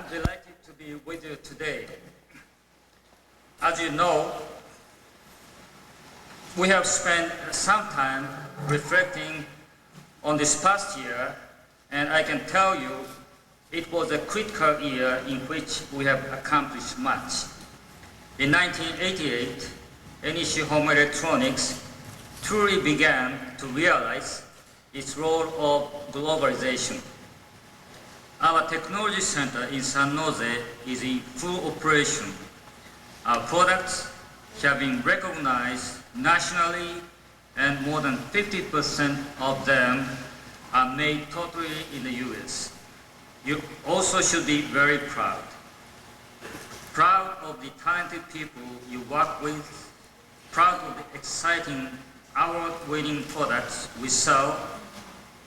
I'm delighted to be with you today. As you know, we have spent some time reflecting on this past year, and I can tell you it was a critical year in which we have accomplished much. In 1988, NEC Home Electronics truly began to realize its role of globalization. Our technology center in San Jose is in full operation. Our products have been recognized nationally, and more than 50% of them are made totally in the US. You also should be very proud. Proud of the talented people you work with, proud of the exciting award-winning products we sell,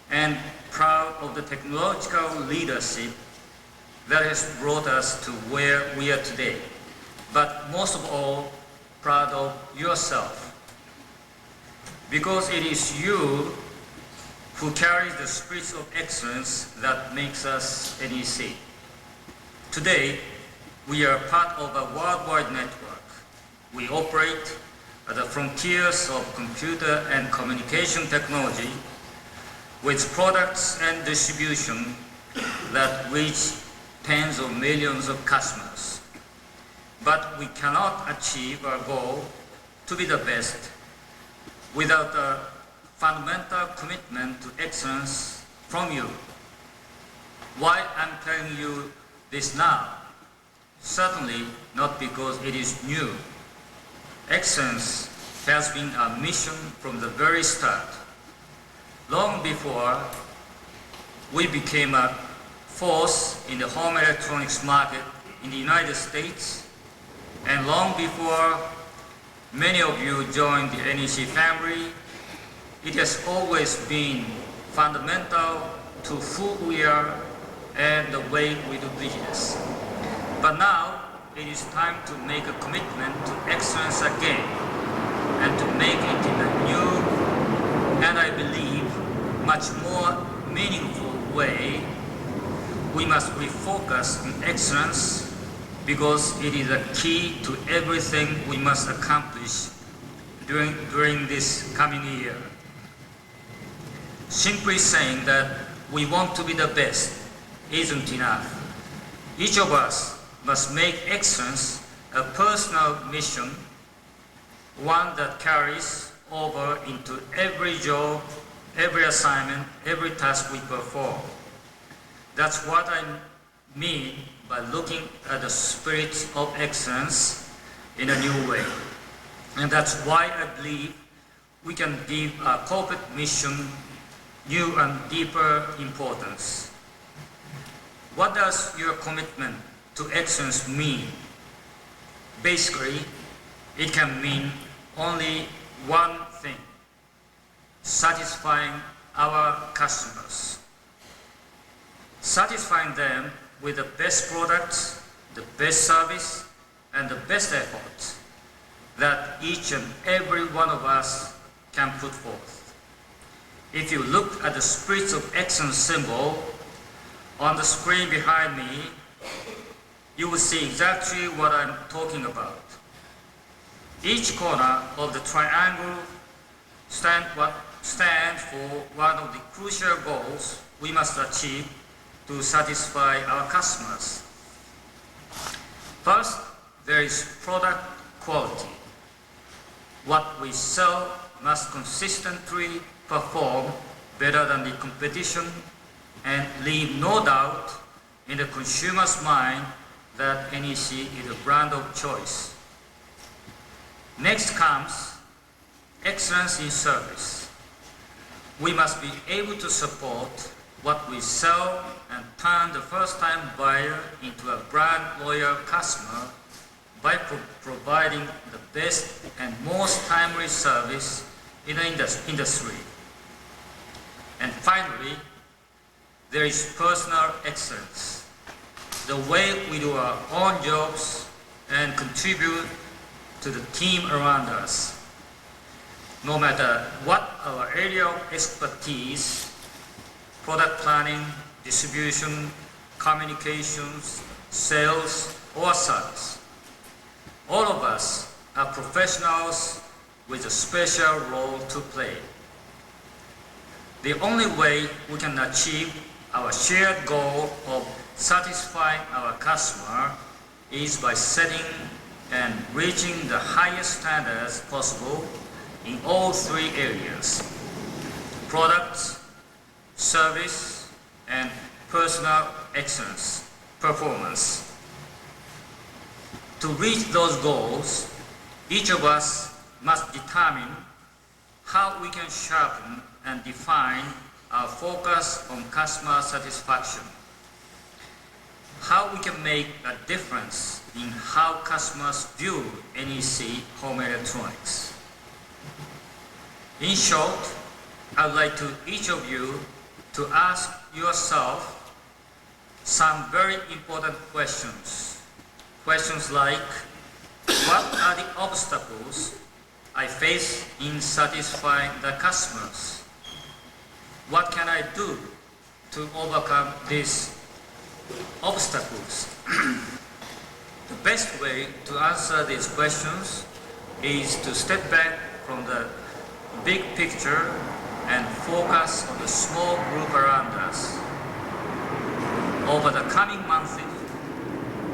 and proud of the technological leadership that has brought us to where we are today. But most of all, proud of yourself. Because it is you who carries the spirit of excellence that makes us NEC. Today, we are part of a worldwide network. We operate at the frontiers of computer and communication technology with products and distribution that reach tens of millions of customers. But we cannot achieve our goal to be the best without a fundamental commitment to excellence from you. Why I'm telling you this now? Certainly not because it is new. Excellence has been our mission from the very start. Long before we became a force in the home electronics market in the United States, and long before many of you joined the NEC family, it has always been fundamental to who we are and the way we do business. But now it is time to make a commitment to excellence again and to make it in a new and I believe much more meaningful way. We must refocus on excellence because it is a key to everything we must accomplish during this coming year. Simply saying that we want to be the best isn't enough. Each of us must make excellence a personal mission, one that carries over into every job, every assignment, every task we perform. That's what I mean by looking at the spirit of excellence in a new way. And that's why I believe we can give our corporate mission new and deeper importance. What does your commitment to excellence mean? Basically, it can mean only one thing: satisfying our customers. Satisfying them with the best products, the best service, and the best effort that each and every one of us can put forth. If you look at the spirit of excellence symbol on the screen behind me, you will see exactly what I'm talking about. Each corner of the triangle stands for one of the crucial goals we must achieve to satisfy our customers. First, there is product quality. What we sell must consistently perform better than the competition and leave no doubt in the consumer's mind that NEC is a brand of choice. Next comes excellence in service. We must be able to support what we sell and turn the first-time buyer into a brand loyal customer by providing the best and most timely service in the industry. And finally, there is personal excellence, the way we do our own jobs and contribute to the team around us. No matter what our area of expertise, product planning, distribution, communications, sales, or service. All of us are professionals with a special role to play. The only way we can achieve our shared goal of satisfying our customer is by setting and reaching the highest standards possible in all three areas: products, service, and personal excellence, performance. To reach those goals, each of us must determine how we can sharpen and define our focus on customer satisfaction, how we can make a difference in how customers view NEC home electronics. In short, I'd like to each of you to ask yourself some very important questions. Questions like, what are the obstacles I face in satisfying the customers? What can I do to overcome these obstacles? The best way to answer these questions is to step back from the big picture and focus on the small group around us. Over the coming months,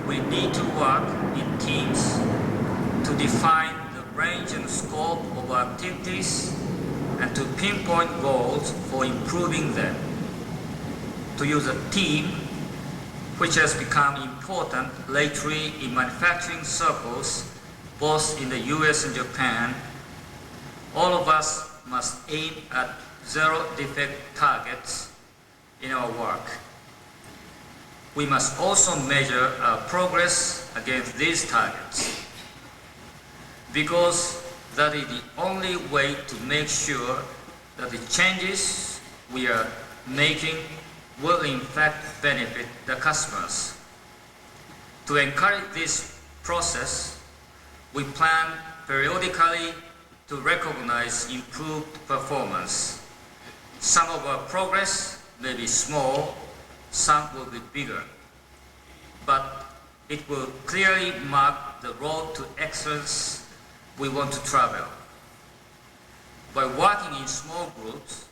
we need to work in teams to define the range and scope of activities and to pinpoint goals for improving them. To use a team, which has become important lately in manufacturing circles, both in the US and Japan, all of us must aim at zero defect targets in our work. We must also measure our progress against these targets, because that is the only way to make sure that the changes we are making will in fact benefit the customers. To encourage this process, we plan periodically to recognize improved performance. Some of our progress may be small, some will be bigger, but it will clearly mark the road to excellence we want to travel. By working in small groups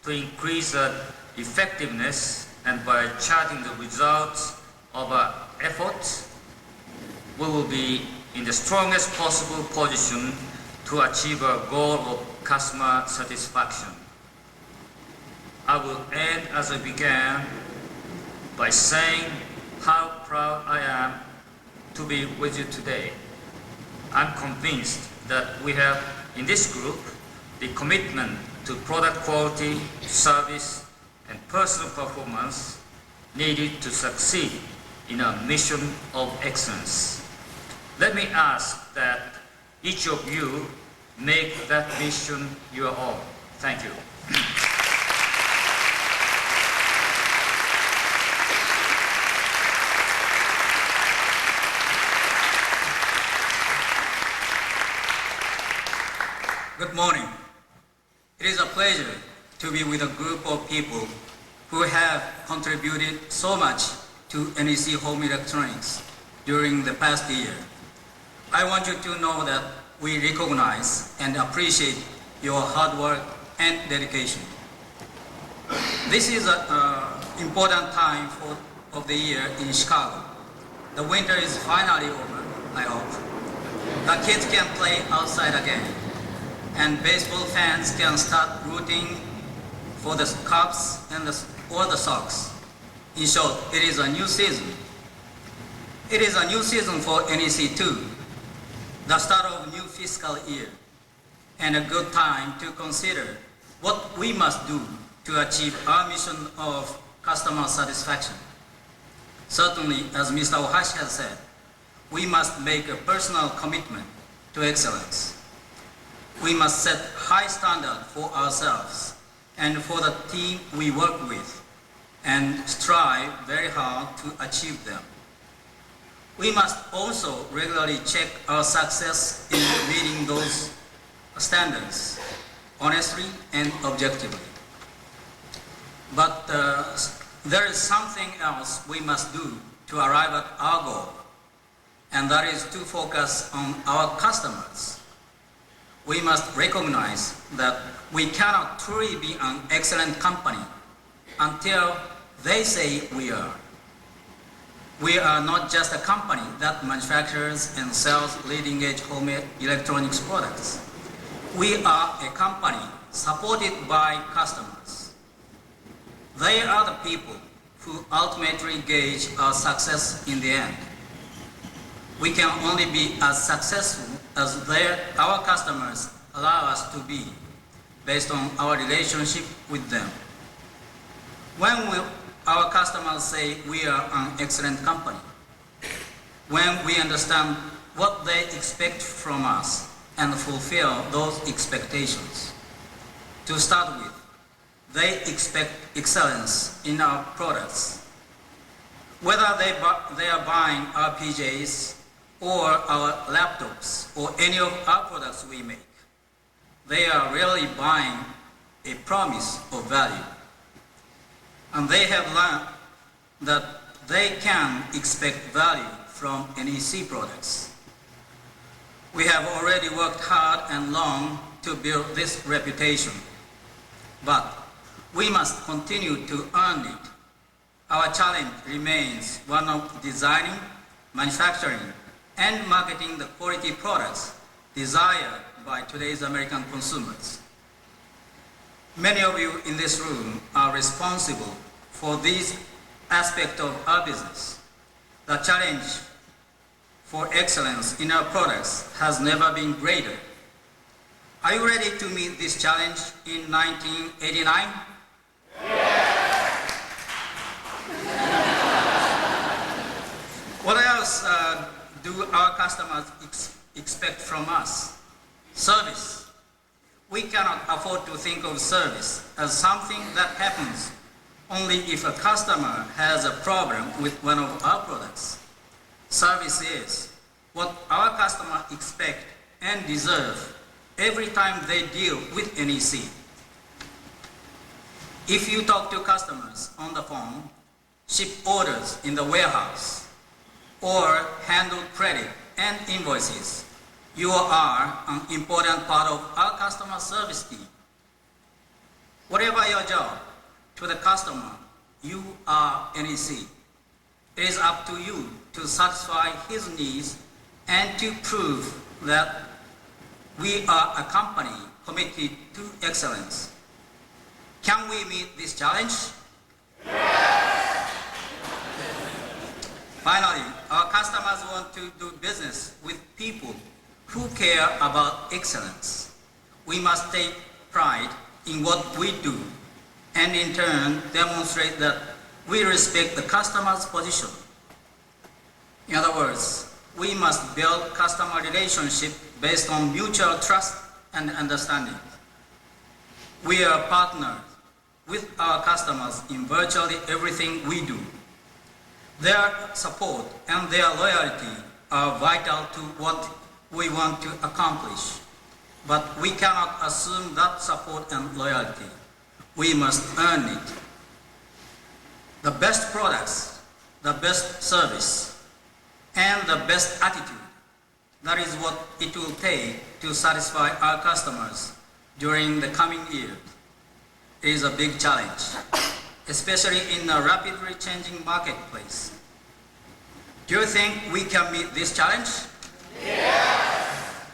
to increase the effectiveness and by charting the results of our efforts, we will be in the strongest possible position to achieve our goal of customer satisfaction. I will end as I began by saying how proud I am to be with you today. I'm convinced that we have in this group the commitment to product quality, service, and personal performance needed to succeed in our mission of excellence. Let me ask that each of you make that mission your own. Thank you. Good morning. It is a pleasure to be with a group of people who have contributed so much to NEC Home Electronics during the past year. I want you to know that we recognize and appreciate your hard work and dedication. This is an important time of the year in Chicago. The winter is finally over, I hope. The kids can play outside again, and baseball fans can start rooting for the Cubs and or the Sox. In short, it is a new season. It is a new season for NEC too, the start of a new fiscal year, and a good time to consider what we must do to achieve our mission of customer satisfaction. Certainly, as Mr. Ohashi has said, we must make a personal commitment to excellence. We must set high standards for ourselves and for the team we work with, and strive very hard to achieve them. We must also regularly check our success in meeting those standards, honestly and objectively. But there is something else we must do to arrive at our goal, and that is to focus on our customers. We must recognize that we cannot truly be an excellent company until they say we are. We are not just a company that manufactures and sells leading-edge home electronics products. We are a company supported by customers. They are the people who ultimately gauge our success in the end. We can only be as successful as our customers allow us to be, based on our relationship with them. When our customers say we are an excellent company, when we understand what they expect from us and fulfill those expectations. To start with, they expect excellence in our products. Whether they are buying our PJs or our laptops or any of our products we make, they are really buying a promise of value. And they have learned that they can expect value from NEC products. We have already worked hard and long to build this reputation, but we must continue to earn it. Our challenge remains one of designing, manufacturing, and marketing the quality products desired by today's American consumers. Many of you in this room are responsible for these aspects of our business. The challenge for excellence in our products has never been greater. Are you ready to meet this challenge in 1989? What else do our customers expect from us? Service. We cannot afford to think of service as something that happens only if a customer has a problem with one of our products. Service is what our customers expect and deserve every time they deal with NEC. If you talk to customers on the phone, ship orders in the warehouse, or handle credit and invoices, you are an important part of our customer service team. Whatever your job, to the customer, you are NEC. It is up to you to satisfy his needs and to prove that we are a company committed to excellence. Can we meet this challenge? Finally, our customers want to do business with people who care about excellence. We must take pride in what we do and in turn demonstrate that we respect the customer's position. In other words, we must build customer relationship based on mutual trust and understanding. We are partners with our customers in virtually everything we do. Their support and their loyalty are vital to what we want to accomplish, but we cannot assume that support and loyalty. We must earn it. The best products, the best service, and the best attitude, that is what it will take to satisfy our customers during the coming year. It is a big challenge, especially in a rapidly changing marketplace. Do you think we can meet this challenge? Yes!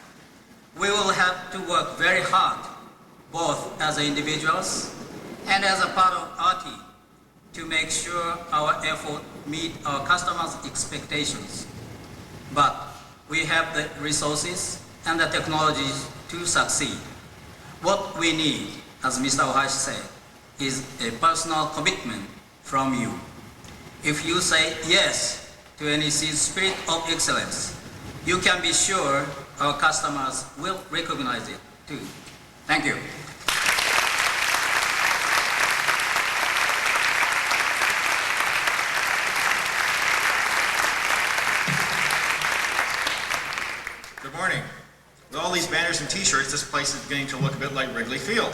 We will have to work very hard, both as individuals and as a part of our team, to make sure our effort meet our customers' expectations. But we have the resources and the technologies to succeed. What we need, as Mr. Ohashi said, is a personal commitment from you. If you say yes to NEC's spirit of excellence, you can be sure our customers will recognize it too. Thank you. Good morning. With all these banners and t-shirts, this place is beginning to look a bit like Wrigley Field.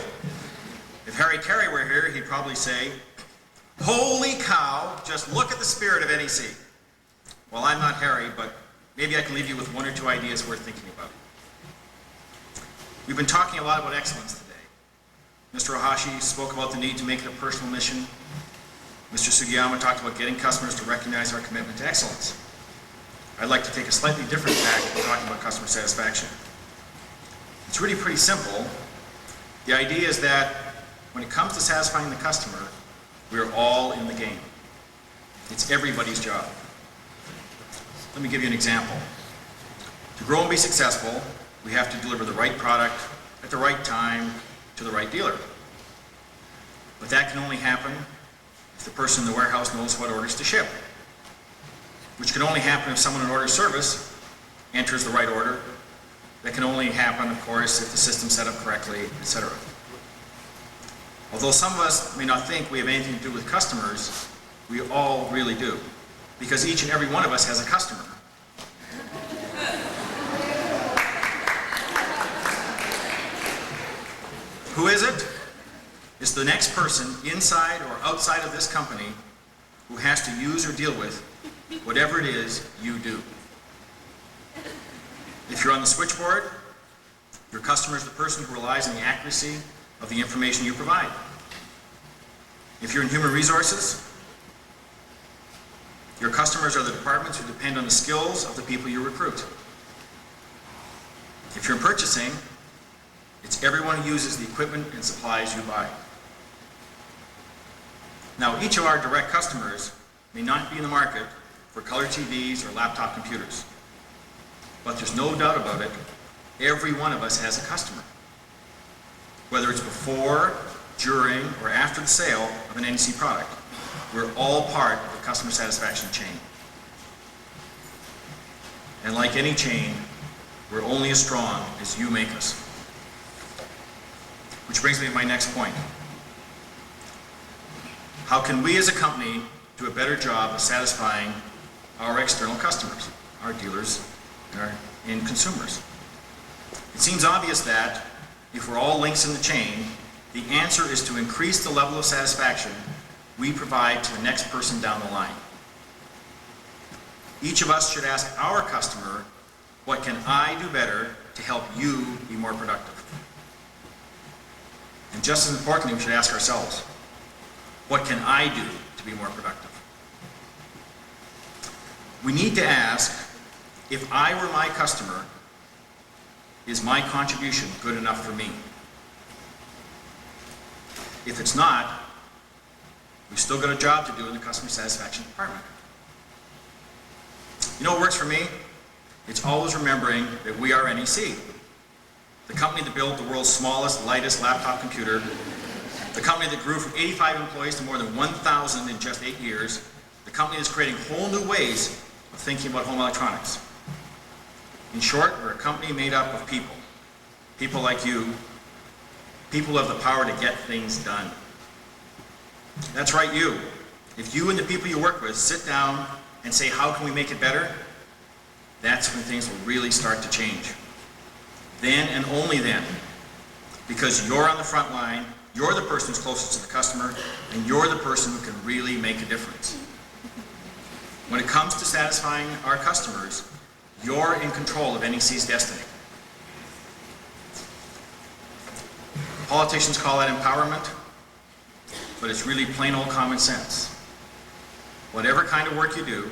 If Harry Carey were here, he'd probably say, "Holy cow, just look at the spirit of NEC. Well, I'm not Harry, but maybe I can leave you with one or two ideas worth thinking about. We've been talking a lot about excellence today. Mr. Ohashi spoke about the need to make it a personal mission. Mr. Sugiyama talked about getting customers to recognize our commitment to excellence. I'd like to take a slightly different tack in talking about customer satisfaction. It's really pretty simple. The idea is that when it comes to satisfying the customer, we're all in the game. It's everybody's job. Let me give you an example. To grow and be successful, we have to deliver the right product at the right time to the right dealer. But that can only happen if the person in the warehouse knows what orders to ship, which can only happen if someone in order service enters the right order. That can only happen, of course, if the system's set up correctly, etc. Although some of us may not think we have anything to do with customers, we all really do, because each and every one of us has a customer. Who is it? It's the next person inside or outside of this company who has to use or deal with whatever it is you do. If you're on the switchboard, your customer is the person who relies on the accuracy of the information you provide. If you're in human resources, your customers are the departments who depend on the skills of the people you recruit. If you're in purchasing, it's everyone who uses the equipment and supplies you buy. Now, each of our direct customers may not be in the market for color TVs or laptop computers, but there's no doubt about it, every one of us has a customer. Whether it's before, during, or after the sale of an NEC product, we're all part of the customer satisfaction chain. And like any chain, we're only as strong as you make us. Which brings me to my next point. How can we as a company do a better job of satisfying our external customers, our dealers, and consumers? It seems obvious that if we're all links in the chain, the answer is to increase the level of satisfaction we provide to the next person down the line. Each of us should ask our customer, what can I do better to help you be more productive? And just as importantly, we should ask ourselves, what can I do to be more productive? We need to ask, if I were my customer, is my contribution good enough for me? If it's not, we've still got a job to do in the customer satisfaction department. You know what works for me? It's always remembering that we are NEC, the company that built the world's smallest, lightest laptop computer, the company that grew from 85 employees to more than 1,000 in just 8 years, the company that's creating whole new ways of thinking about home electronics. In short, we're a company made up of people. People like you. People who have the power to get things done. That's right, you. If you and the people you work with sit down and say, how can we make it better? That's when things will really start to change. Then and only then. Because you're on the front line, you're the person who's closest to the customer, and you're the person who can really make a difference. When it comes to satisfying our customers, you're in control of NEC's destiny. Politicians call that empowerment, but it's really plain old common sense. Whatever kind of work you do,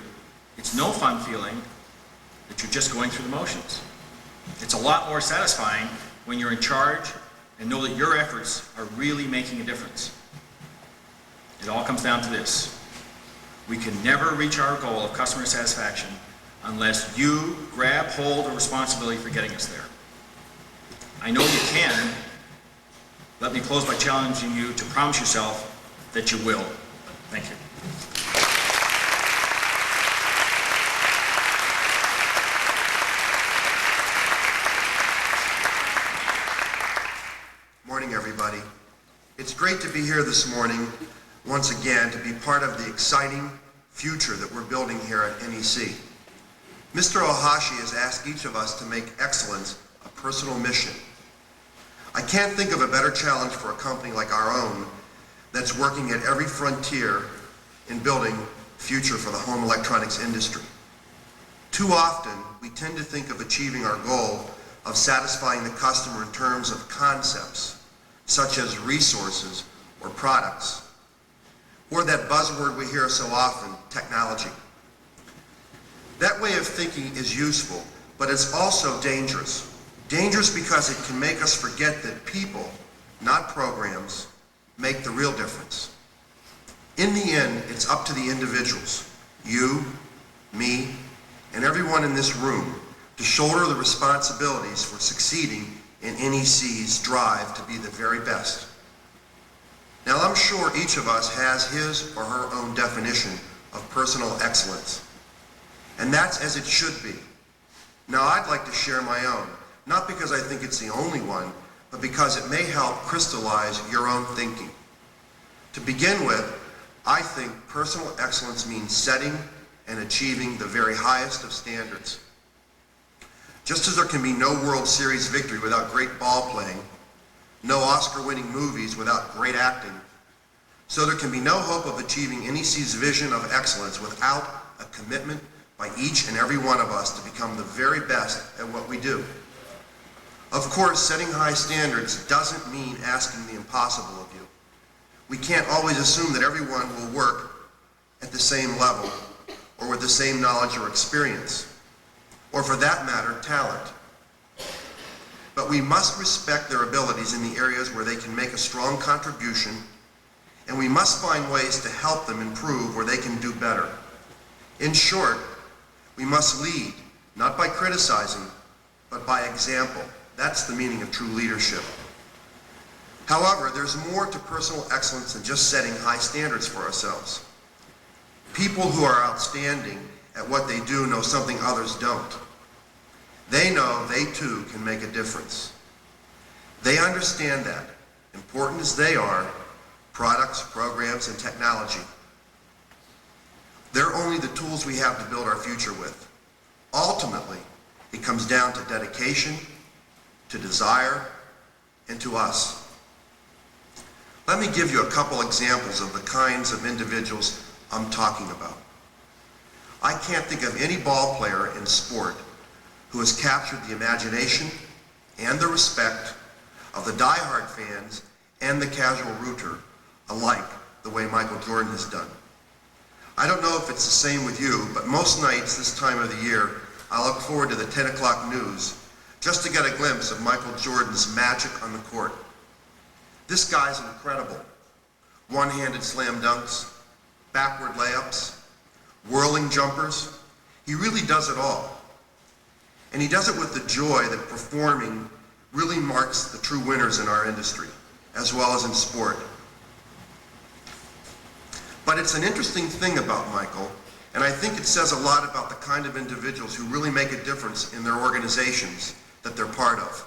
it's no fun feeling that you're just going through the motions. It's a lot more satisfying when you're in charge and know that your efforts are really making a difference. It all comes down to this. We can never reach our goal of customer satisfaction unless you grab hold of responsibility for getting us there. I know you can. Let me close by challenging you to promise yourself that you will. Thank you. Morning, everybody. It's great to be here this morning once again to be part of the exciting future that we're building here at NEC. Mr. Ohashi has asked each of us to make excellence a personal mission. I can't think of a better challenge for a company like our own that's working at every frontier in building future for the home electronics industry. Too often, we tend to think of achieving our goal of satisfying the customer in terms of concepts, such as resources or products, or that buzzword we hear so often, technology. That way of thinking is useful, but it's also dangerous. Dangerous because it can make us forget that people, not programs, make the real difference. In the end, it's up to the individuals, you, me, and everyone in this room, to shoulder the responsibilities for succeeding in NEC's drive to be the very best. Now, I'm sure each of us has his or her own definition of personal excellence, and that's as it should be. Now, I'd like to share my own, not because I think it's the only one, but because it may help crystallize your own thinking. To begin with, I think personal excellence means setting and achieving the very highest of standards. Just as there can be no World Series victory without great ball playing, no Oscar-winning movies without great acting, so there can be no hope of achieving NEC's vision of excellence without a commitment by each and every one of us to become the very best at what we do. Of course, setting high standards doesn't mean asking the impossible of you. We can't always assume that everyone will work at the same level or with the same knowledge or experience, or for that matter, talent. But we must respect their abilities in the areas where they can make a strong contribution, and we must find ways to help them improve where they can do better. In short, we must lead, not by criticizing, but by example. That's the meaning of true leadership. However, there's more to personal excellence than just setting high standards for ourselves. People who are outstanding at what they do know something others don't. They know they too can make a difference. They understand that, important as they are, products, programs, and technology, they're only the tools we have to build our future with. Ultimately, it comes down to dedication, to desire, and to us. Let me give you a couple examples of the kinds of individuals I'm talking about. I can't think of any ball player in sport who has captured the imagination and the respect of the die-hard fans and the casual rooter alike the way Michael Jordan has done. I don't know if it's the same with you, but most nights this time of the year, I look forward to the 10 o'clock news just to get a glimpse of Michael Jordan's magic on the court. This guy's incredible. One-handed slam dunks, backward layups, whirling jumpers. He really does it all. And he does it with the joy that performing really marks the true winners in our industry, as well as in sport. But it's an interesting thing about Michael, and I think it says a lot about the kind of individuals who really make a difference in their organizations that they're part of.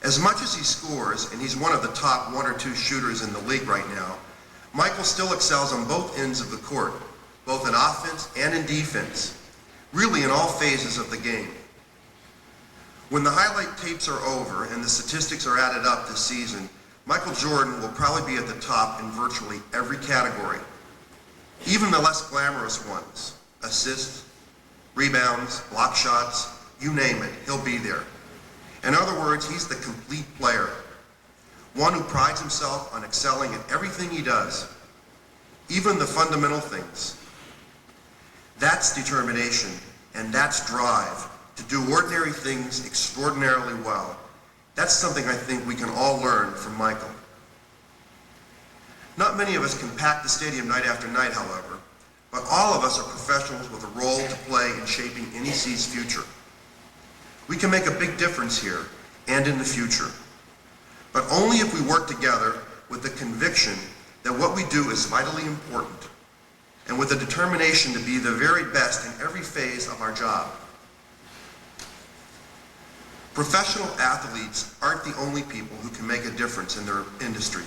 As much as he scores, and he's one of the top 1 or 2 shooters in the league right now, Michael still excels on both ends of the court, both in offense and in defense, really in all phases of the game. When the highlight tapes are over and the statistics are added up this season, Michael Jordan will probably be at the top in virtually every category, even the less glamorous ones: assists, rebounds, block shots, you name it, he'll be there. In other words, he's the complete player, one who prides himself on excelling at everything he does, even the fundamental things. That's determination, and that's drive to do ordinary things extraordinarily well. That's something I think we can all learn from Michael. Not many of us can pack the stadium night after night, however, but all of us are professionals with a role to play in shaping NEC's future. We can make a big difference here and in the future, but only if we work together with the conviction that what we do is vitally important and with the determination to be the very best in every phase of our job. Professional athletes aren't the only people who can make a difference in their industry.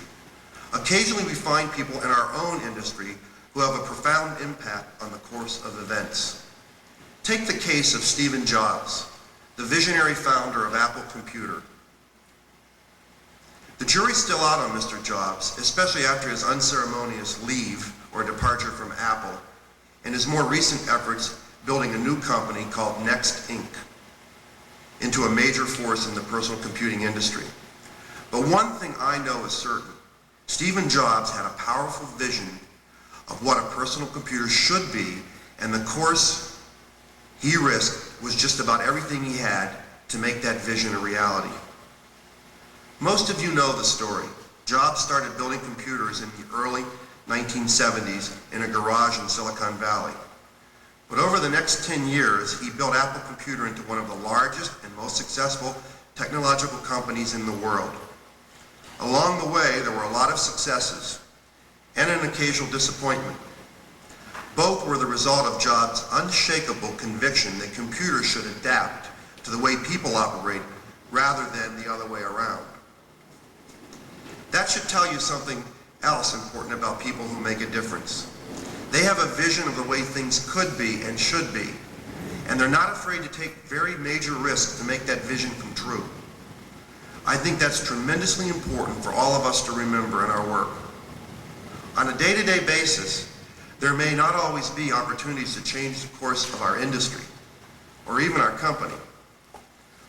Occasionally we find people in our own industry who have a profound impact on the course of events. Take the case of Steve Jobs, the visionary founder of Apple Computer. The jury's still out on Mr. Jobs, especially after his unceremonious leave or departure from Apple and his more recent efforts building a new company called Next Inc. into a major force in the personal computing industry. But one thing I know is certain. Steve Jobs had a powerful vision of what a personal computer should be, and the course he risked was just about everything he had to make that vision a reality. Most of you know the story. Jobs started building computers in the early 1970s in a garage in Silicon Valley. But over the next 10 years, he built Apple Computer into one of the largest and most successful technological companies in the world. Along the way, there were a lot of successes and an occasional disappointment. Both were the result of Jobs' unshakable conviction that computers should adapt to the way people operate rather than the other way around. That should tell you something else important about people who make a difference. They have a vision of the way things could be and should be, and they're not afraid to take very major risks to make that vision come true. I think that's tremendously important for all of us to remember in our work. On a day-to-day basis, there may not always be opportunities to change the course of our industry, or even our company.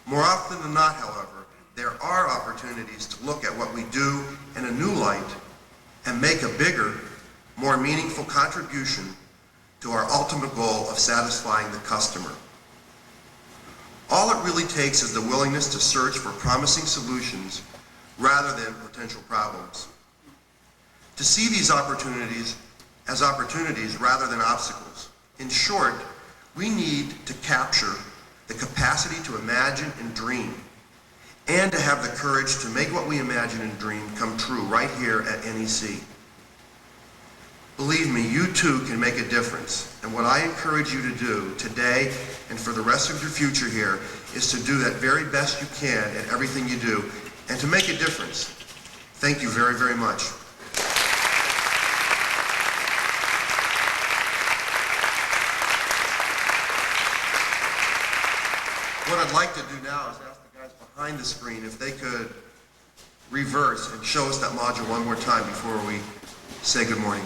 More often than not, however, there are opportunities to look at what we do in a new light and make a bigger, more meaningful contribution to our ultimate goal of satisfying the customer. All it really takes is the willingness to search for promising solutions rather than potential problems. To see these opportunities as opportunities rather than obstacles. In short, we need to capture the capacity to imagine and dream, and to have the courage to make what we imagine and dream come true right here at NEC. Believe me, you too can make a difference. And what I encourage you to do today and for the rest of your future here is to do that very best you can at everything you do and to make a difference. Thank you very, very much. What I'd like to do now is ask the guys behind the screen if they could reverse and show us that module one more time before we say good morning.